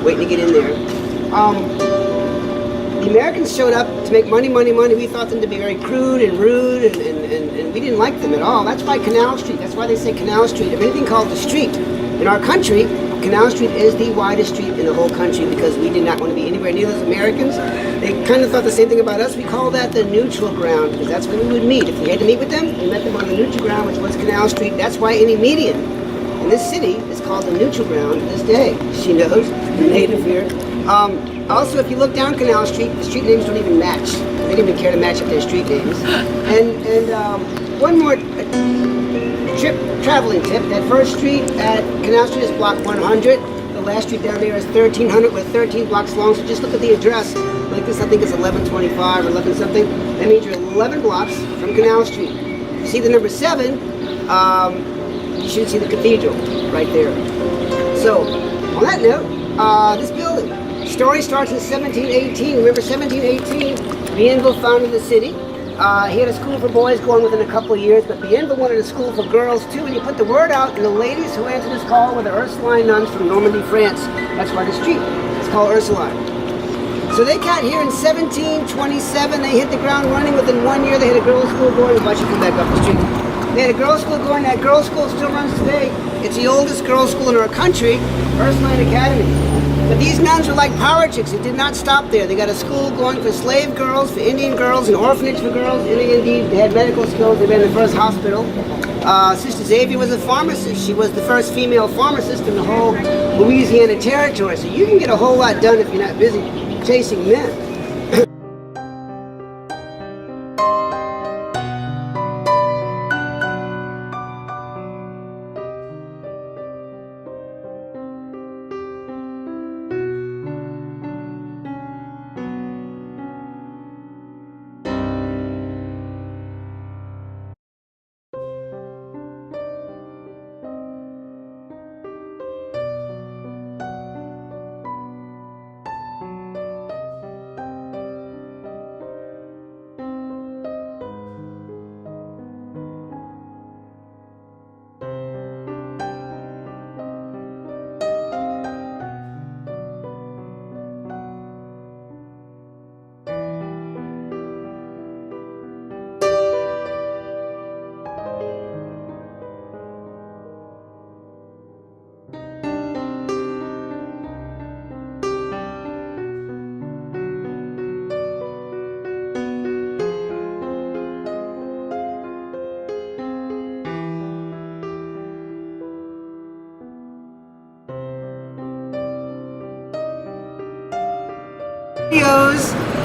waiting to get in there. The Americans showed up to make money. We thought them to be very crude and rude, and we didn't like them at all. That's why Canal Street, that's why they say Canal Street, of anything called the street. In our country, Canal Street is the widest street in the whole country because we did not want to be anywhere near those Americans. They kind of thought the same thing about us. We call that the neutral ground because that's where we would meet. If we had to meet with them, we met them on the neutral ground, which was Canal Street. That's why any median in this city is called the neutral ground to this day. She knows, the native here. Also, if you look down Canal Street, the street names don't even match. They didn't even care to match up their street names. And one more traveling tip. That first street at Canal Street is block 100. The last street down there is 1300 with 13 blocks long. So just look at the address. Like this, I think it's 1125 or 11 something. That means you're 11 blocks from Canal Street. You see the number 7, you should see the cathedral right there. So, on that note, this building. Story starts in 1718. Remember 1718, Bienville founded the city. He had a school for boys going within a couple of years, but Bienville wanted a school for girls too, and he put the word out, and the ladies who answered his call were the Ursuline nuns from Normandy, France. That's why the street is called Ursuline. So they got here in 1727. They hit the ground running. Within 1 year, they had a girls' school going. Watch you come back up the street. They had a girls' school going. That girls' school still runs today. It's the oldest girls' school in our country, Ursuline Academy. But these nuns were like power chicks. It did not stop there. They got a school going for slave girls, for Indian girls, an orphanage for girls. Indeed, they had medical skills. They ran the first hospital. Sister Xavier was a pharmacist. She was the first female pharmacist in the whole Louisiana territory. So you can get a whole lot done if you're not busy chasing men.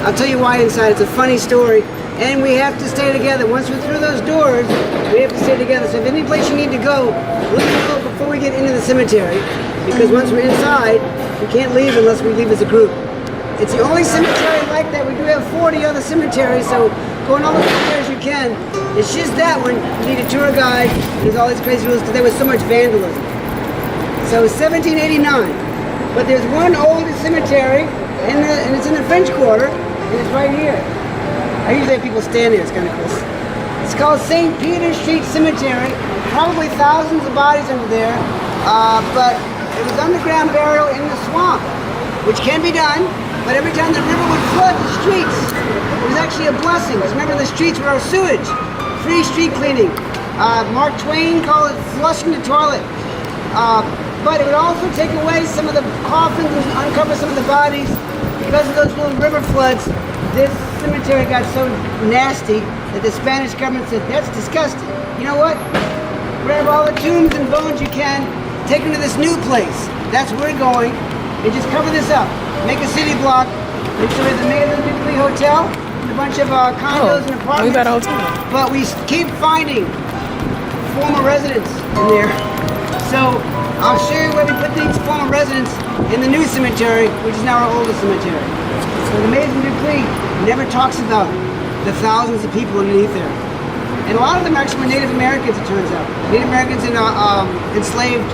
I'll tell you why inside. It's a funny story. And we have to stay together. Once we're through those doors, we have to stay together. So if any place you need to go, let me know before we get into the cemetery. Because once we're inside, we can't leave unless we leave as a group. It's the only cemetery like that. We do have 40 other cemeteries, so go in all the cemeteries you can. It's just that one, you need a tour guide. There's all these crazy rules because there was so much vandalism. So 1789. But there's one older cemetery, and it's in the French Quarter, and it's right here. I usually have people stand there, it's kind of cool. It's called St. Peter Street Cemetery. Probably thousands of bodies under there, but it was underground burial in the swamp, which can be done, but every time the river would flood the streets, it was actually a blessing, because remember the streets were our sewage, free street cleaning. Mark Twain called it flushing the toilet. But it would also take away some of the coffins and uncover some of the bodies. Because of those little river floods, this cemetery got so nasty that the Spanish government said, that's disgusting. You know what? Grab all the tombs and bones you can, take them to this new place. That's where we're going. And just cover this up. Make a city block. And so we have the Maitland Dupree Hotel, and a bunch of condos and apartments. We got all time. But we keep finding former residents in there. So I'll show you where we put these former residents in the new cemetery, which is now our oldest cemetery. So the Maitland Dupree never talks about the thousands of people underneath there. And a lot of them actually were Native Americans, it turns out. Native Americans and enslaved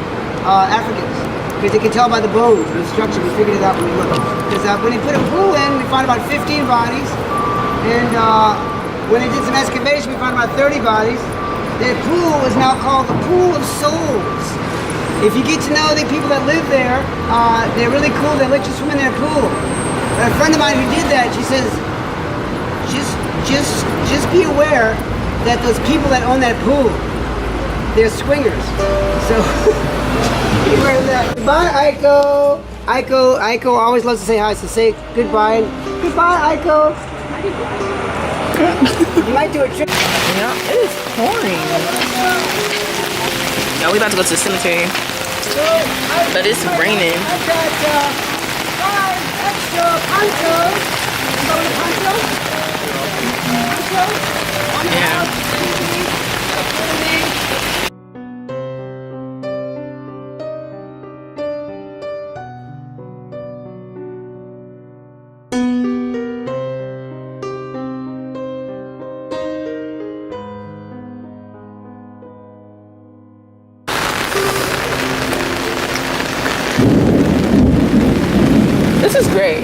Africans. Because they could tell by the bones and the structure. We figured it out when we looked. Because when they put a pool in, we found about 15 bodies. And when they did some excavation, we found about 30 bodies. The pool is now called the Pool of Souls. If you get to know the people that live there, they're really cool. They let you swim in their pool. But a friend of mine who did that, she says, just be aware that those people that own that pool, they're swingers. So be aware of that. Goodbye, Aiko. Aiko always loves to say hi, so say goodbye. Goodbye, Aiko. You might do a trip. Yeah, it is pouring. Now we about to go to the cemetery, but it's raining. I've got 5 extra ponchos. You go with ponchos? Ponchos? Yeah. This is great.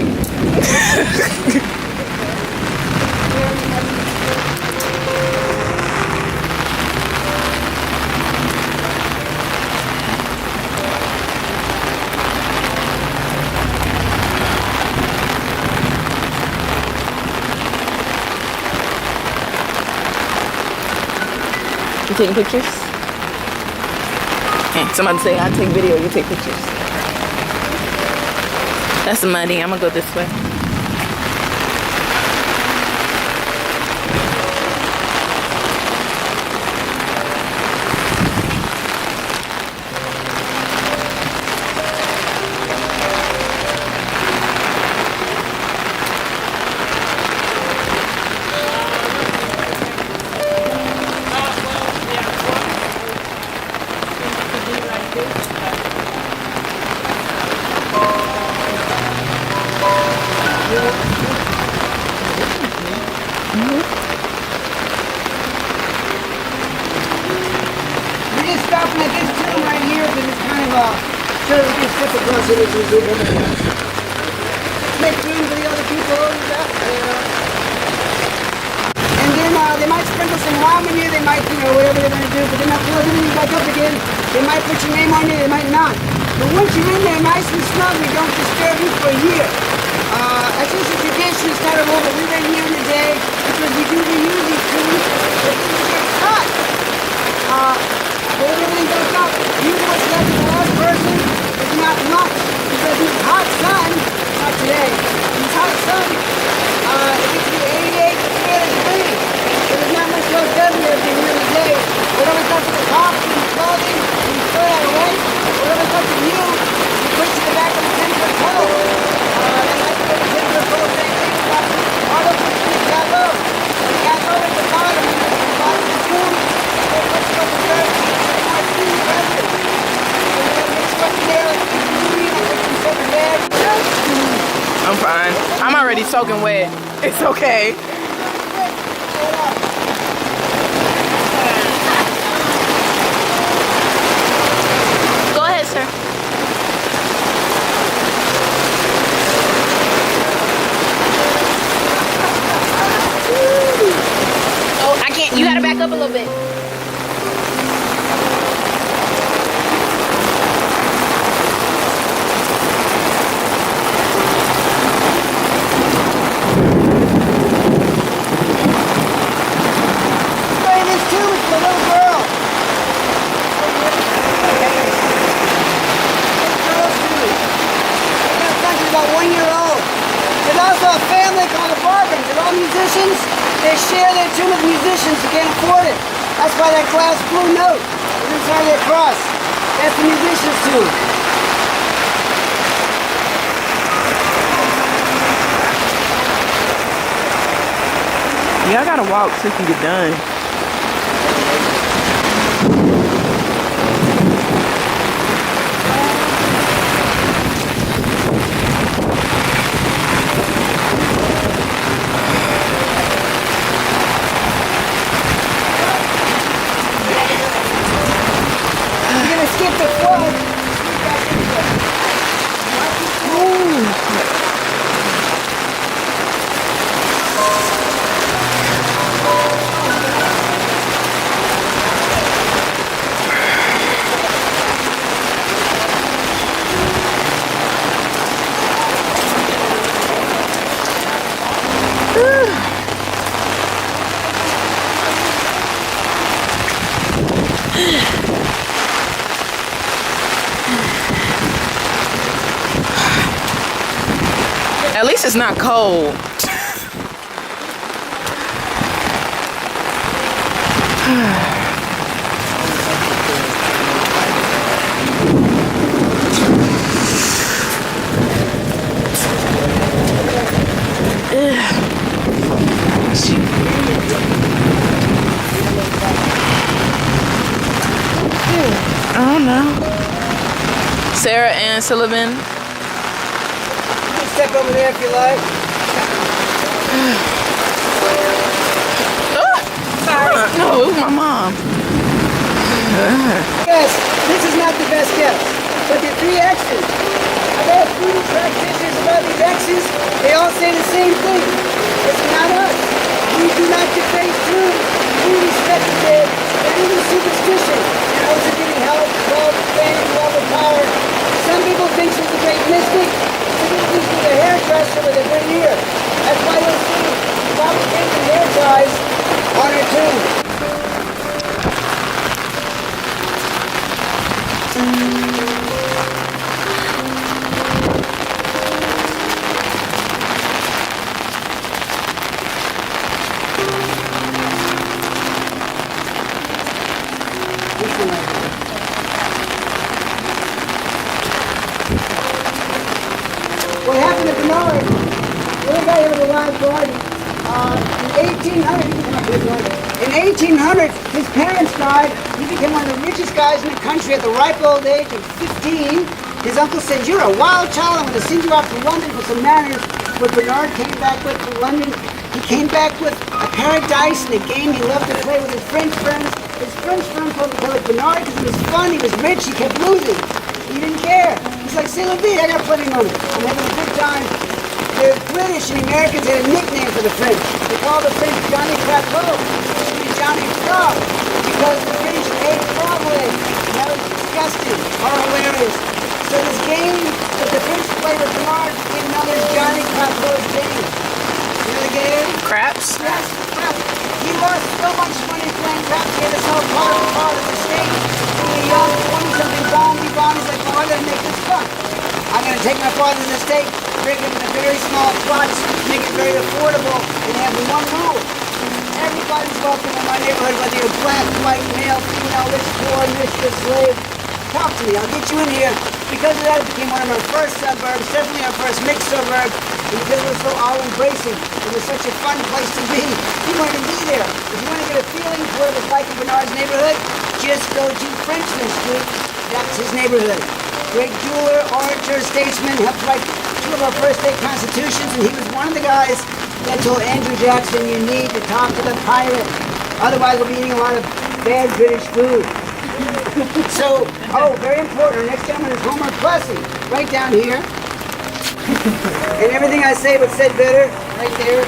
You taking pictures? Okay, somebody say I take video, you take pictures. That's muddy. I'm gonna go this way. We're just stopping at this tomb right here because it's kind of so we can step across it as we do everything else. Make room for the other people. And then they might sprinkle some lime in you. They might, whatever they're going to do. But then after everything back up again, they might put your name on you. They might not. But once you're in there, nice and snug, we don't disturb you for a year. That's just a tradition. It's not a rule, but we've been here in the day because we do reuse these tombs. But then it gets hot. When everything goes up, usually what's left of the last person is not much. Because in hot sun, not today, in hot sun, it gets to be 88 to 300 degrees. So there's not much left of everything here in the day. Whatever's left of the coffee and the clothing, you throw that away. Whatever's left of you, you put to the back of the 10-foot pole. They like to put the 10-foot pole thing, all those things got low. The gas over at the bottom, and the bottom of the tomb, they put the dirt. I'm fine. I'm already soaking wet. It's okay. Go ahead, sir. Oh, I can't. You gotta back up a little bit. Musicians, they share their tune with musicians who can't afford it. That's why that glass blue note is inside their cross. That's the musician's tune. Yeah, I gotta walk so you can get done. At least it's not cold. I don't know. Sarah Ann Sullivan. You can step over there if you like. Sorry. No, it was my mom. Yes, this is not the best guess, but the 3 X's. I've asked food practitioners about these X's. They all say the same thing. It's not us. We do not deface food. We respect the dead and even superstition. And also giving help, love, fame, love, and power. Some people think she's a great mystic. Some people think she's a hairdresser with a good ear. That's why you'll see fabricated hair ties on her tomb. What happened at Bernard, the other guy over the live garden, in 1800, his parents died. He became one of the richest guys in the country at the ripe old age of 15. His uncle said, "You're a wild child, I'm going to send you off to London for some manners." What Bernard came back with from London, he came back with a pair of dice and a game he loved to play with his French friends. His French friends told him to play with Bernard because he was fun, he was rich, he kept losing. He didn't care. He's like, "C'est la vie, I got plenty of money. I'm having a good time." The British and the Americans had a nickname for the French. They called the French Johnny Crapeau, Johnny Frog, because the British ate frog legs. And that was disgusting or hilarious. So this game that the French played with Bernard became known as Johnny Crapeau's game. You know the game? Craps? Yes, craps. He lost so much money playing craps, he had to sell part of the father's estate. Being a young 20-something Bonnie, he's like, "Well, I gotta make this fun. I'm gonna take my father's estate, break it into very small plots, make it very affordable, and have one rule. Everybody's welcome in my neighborhood, whether you're black, white, male, female, rich, poor, mistress, slave. Talk to me, I'll get you in here." Because of that, it became one of our first suburbs, definitely our first mixed suburb, and because it was so all-embracing. It was such a fun place to be. You wanted to be there. If you want to get a feeling for what it was like in Bernard's neighborhood, just go to Frenchman Street. That's his neighborhood. Great jeweler, orator, statesman, helped write 2 of our first state constitutions, and he was one of the guys that told Andrew Jackson, "You need to talk to the pirate. Otherwise, we'll be eating a lot of bad British food." So, very important. Our next gentleman is Homer Plessy, right down here. And everything I say was said better, right there.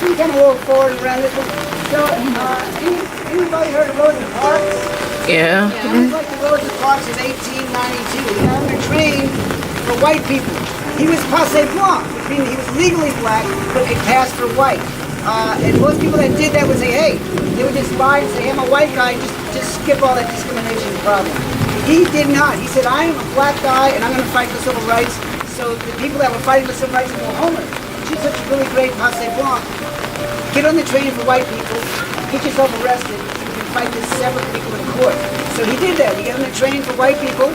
You can come a little forward and around this one. So, anybody heard of Rosa Parks? Yeah. He was like the Rosa Parks of 1892. He got him to train for white people. He was passé blanc, which means he was legally black, but could pass for white. And most people that did that would say, "Hey," they would just lie and say, "Hey, I'm a white guy," and just skip all that discrimination problem. He did not. He said, "I am a black guy, and I'm going to fight for civil rights." So the people that were fighting for civil rights said, "Well, Homer, she's such a really great passé blanc. Get on the training for white people, get yourself arrested, so you can fight this separate people in court." So he did that. He got on the training for white people,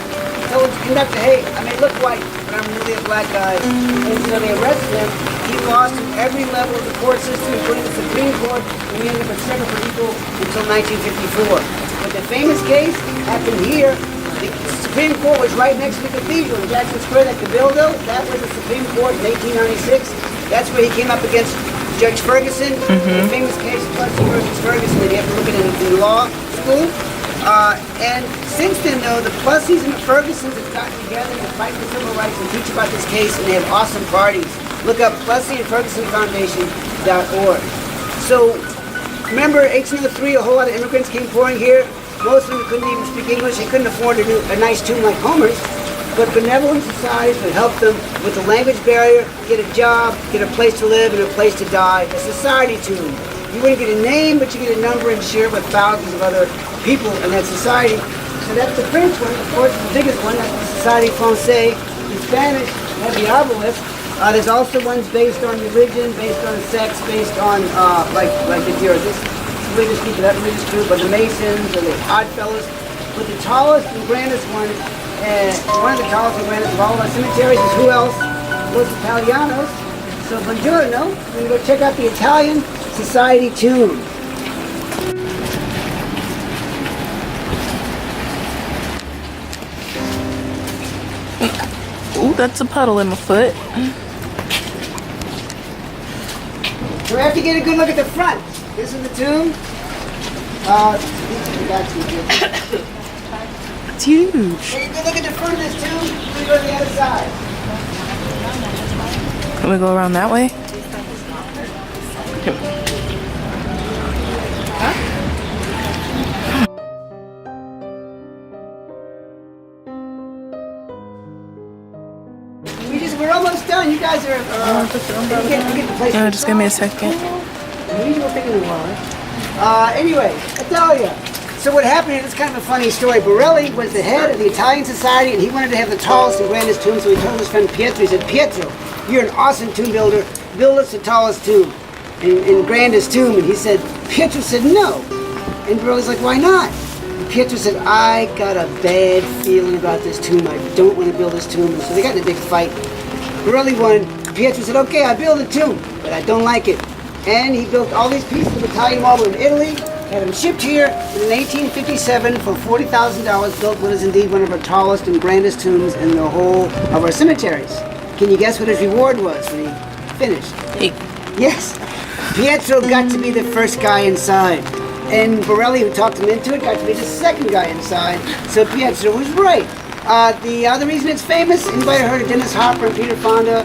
told the conductor, "Hey, I may look white, but I'm really a black guy." And so they arrested him. He lost at every level of the court system, including the Supreme Court, and we ended up at separate for equal until 1954. But the famous case happened here. The Supreme Court was right next to the cathedral in Jackson Square, that Cabildo. That was the Supreme Court in 1896. That's where he came up against Judge Ferguson. The famous case, Plessy versus Ferguson, that you have to look at in law school. And since then, though, the Plessys and the Fergusons have gotten together to fight for civil rights and teach about this case, and they have awesome parties. Look up Plessy and Ferguson Foundation.org. So, remember, 1803, a whole lot of immigrants came pouring here. Most of them couldn't even speak English. They couldn't afford to do a nice tomb like Homer's. But benevolent societies would help them with the language barrier, get a job, get a place to live, and a place to die. A society tomb. You wouldn't get a name, but you get a number and share it with thousands of other people in that society. So that's the French one, of course, the biggest one. That's the Société Française. In Spanish, you have the obelisk. There's also ones based on religion, based on sex, based on like the this religious group, that religious group, or the Masons, or the Odd Fellows. But the tallest and grandest one, one of the tallest and grandest of all of our cemeteries is who else? Los Italianos. So buongiorno, we're going to go check out the Italian Society tomb. Ooh, that's a puddle in my foot. So we have to get a good look at the front. This is the tomb. It's huge. Take a good look at the front of this tomb. We go to the other side. Can we go around that way? We're almost done. You guys are. Get the place. No, just give me a second. Anyway, Italia. So what happened, it's kind of a funny story. Borelli was the head of the Italian Society, and he wanted to have the tallest and grandest tomb, so he told his friend Pietro, he said, Pietro, you're an awesome tomb builder. Build us the tallest tomb and grandest tomb. And he said, Pietro said, no. And Borelli's like, why not? And Pietro said, I got a bad feeling about this tomb. I don't want to build this tomb. And so they got in a big fight. Borelli won. Pietro said, okay, I build a tomb, but I don't like it. And he built all these pieces of Italian marble in Italy, had them shipped here, and in 1857 for $40,000 built what is indeed one of our tallest and grandest tombs in the whole of our cemeteries. Can you guess what his reward was when he finished? Hey. Yes, Pietro got to be the first guy inside. And Borelli, who talked him into it, got to be the second guy inside. So Pietro was right. The other reason it's famous, anybody heard of Dennis Hopper and Peter Fonda?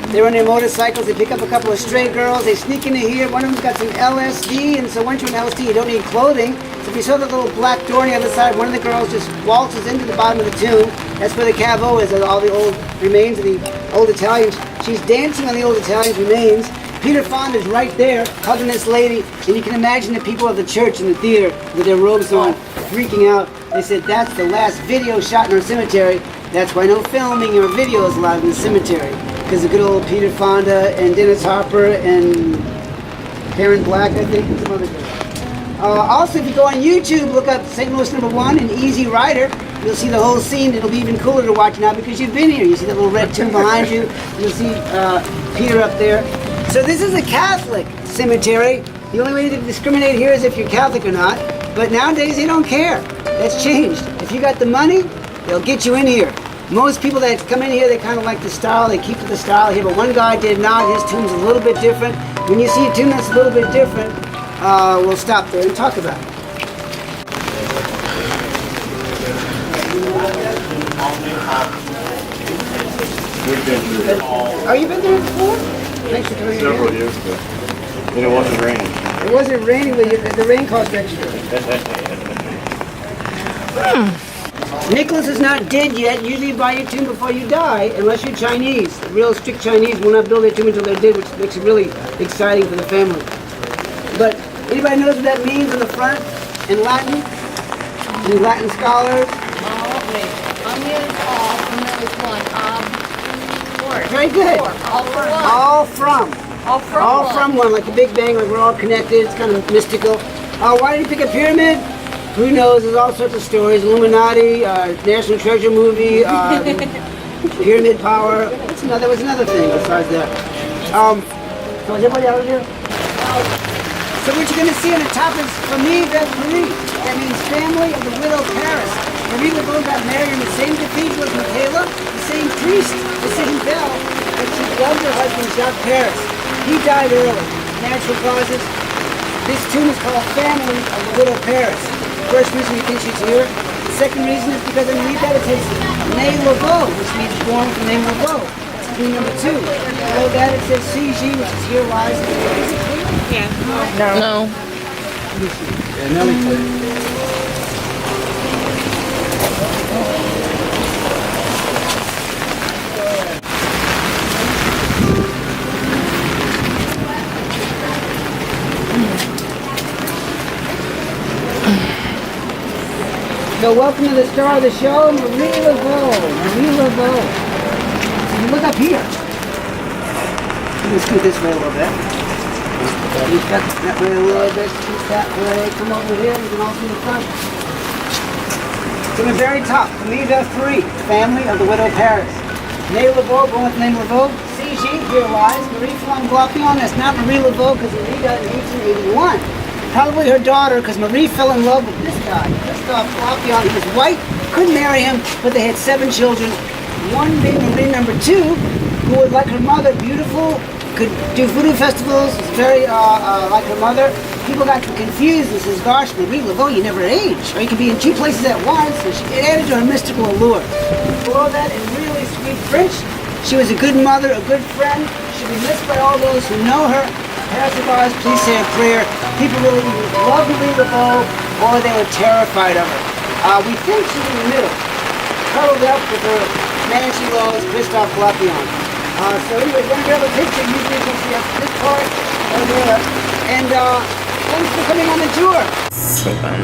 They're on their motorcycles, they pick up a couple of stray girls, they sneak into here, one of them's got some LSD, and so once you're on LSD, you don't need clothing. So if you saw the little black door on the other side, one of the girls just waltzes into the bottom of the tomb. That's where the cavo is, all the old remains of the old Italians. She's dancing on the old Italians' remains. Peter Fonda's right there, hugging this lady, and you can imagine the people of the church in the theater with their robes on, freaking out. They said, that's the last video shot in our cemetery. That's why no filming or video is allowed in the cemetery. Because the good old Peter Fonda and Dennis Hopper and Karen Black, I think, and some other guys. Also, if you go on YouTube, look up St. Louis #1 and Easy Rider. You'll see the whole scene. It'll be even cooler to watch now because you've been here. You see that little red tomb behind you. You'll see Peter up there. So this is a Catholic cemetery. The only way to discriminate here is if you're Catholic or not. But nowadays, they don't care. That's changed. If you got the money, they'll get you in here. Most people that come in here, they kind of like the style, they keep to the style here, but one guy did not. His tomb's a little bit different. When you see a tomb that's a little bit different, we'll stop there and talk about it. Oh, you been there before? Thanks for coming. Several years ago. And it wasn't raining. It wasn't raining, but the rain caused extra. Nicholas is not dead yet. Usually you buy your tomb before you die, unless you're Chinese. The real strict Chinese will not build their tomb until they're dead, which makes it really exciting for the family. But anybody knows what that means on the front in Latin? Any Latin scholars? Very good. All from one, like the Big Bang, like we're all connected. It's kind of mystical. Why did he pick a pyramid? Who knows? There's all sorts of stories. Illuminati, National Treasure movie, pyramid power. There was another thing besides that. So is everybody out of here? So what you're going to see on the top is Famille de Paris. That means family of the widow Paris. Marie Laveau got married in the same cathedral as Michaela, the same priest, the same bell, but she loved her husband Jacques Paris. He died early, natural causes. This tomb is called Family of the Widow Paris. First reason you think she's here. The second reason is because underneath that it says Ney Laveau, which means born from Ney Laveau. That's key number 2. Below that it says CG, which is here lies. Yeah. No. Yeah, Nelly played. So welcome to the star of the show, Marie Laveau. Marie Laveau. So you look up here. can scoot this way a little bit. Scoot that way a little bit. Scoot that way. Come over here. We can all see the front. To the very top, famille de three, family of the widow Paris. Marie Laveau, born with the name Laveau. CG, here lies Marie Fillon-Glapion. That's not Marie Laveau because Marie died in 1881. Probably her daughter because Marie fell in love with this guy, Christophe Glapion. He was white, couldn't marry him, but they had 7 children. One being Marie number 2, who was like her mother, beautiful, could do voodoo festivals, was very like her mother. People got confused and says, gosh, Marie Laveau, you never age. Or you could be in 2 places at once. So it added to her mystical allure. Below that, in really sweet French, she was a good mother, a good friend. She'll be missed by all those who know her. Passerbys, please say a prayer. People really loved Marie Laveau, or they were terrified of her. We think she's in the middle, cuddled up with her man she loves, Christophe Glapion. So anyway, when you have a picture, usually you can see up this part or there. And thanks for coming on the tour. So fun.